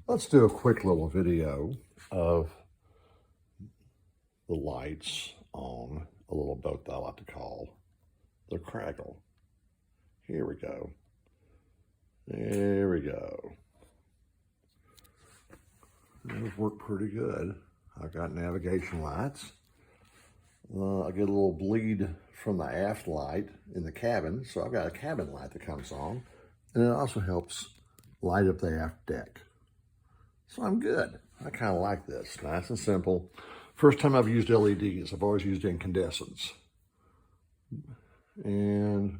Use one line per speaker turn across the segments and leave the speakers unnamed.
Let's do a quick little video of the lights on a little boat that I like to call the Kragle. Here we go. There we go. Those work pretty good. I've got navigation lights. I get a little bleed from the aft light in the cabin, so I've got a cabin light that comes on, and it also helps light up the aft deck. So I'm good. I kind of like this. Nice and simple. First time I've used LEDs. I've always used incandescents. And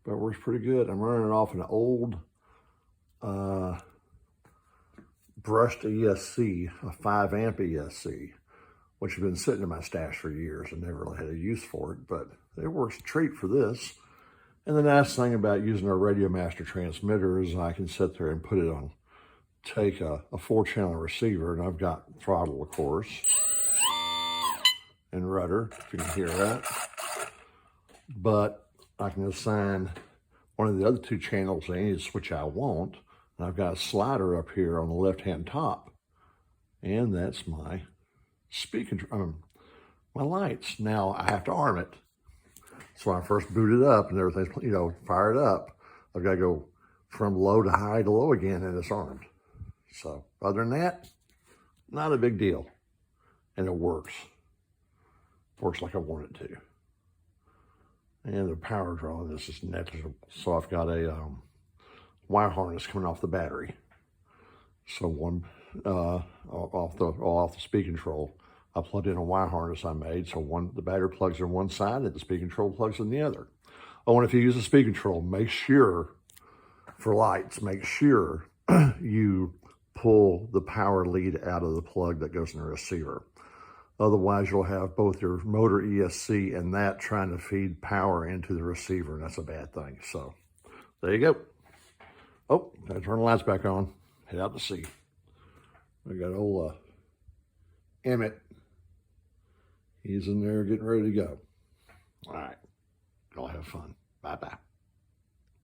that works pretty good. I'm running it off an old brushed ESC, a 5 amp ESC, which has been sitting in my stash for years and never really had a use for it, but it works a treat for this. And the nice thing about using our Radio Master transmitter is I can sit there and put it on, take a 4-channel receiver, and I've got throttle, of course, and rudder, if you can hear that. But I can assign one of the other 2 channels to any switch I want, and I've got a slider up here on the left-hand top, and that's my my lights. Now I have to arm it. So when I first boot it up and everything's, fired up, I've got to go from low to high to low again, and it's armed. So other than that, not a big deal. And it works. Works like I want it to. And the power draw on this is negligible. So I've got a wire harness coming off the battery. So one off the speed control, I plugged in a wire harness I made. So the battery plugs in one side and the speed control plugs in the other. Oh, and if you use a speed control, make sure for lights, make sure you pull the power lead out of the plug that goes in the receiver. Otherwise, you'll have both your motor ESC and that trying to feed power into the receiver, and that's a bad thing. So there you go. Oh, gotta turn the lights back on, head out to sea. We got old Emmet. He's in there getting ready to go. All right, y'all have fun. Bye-bye.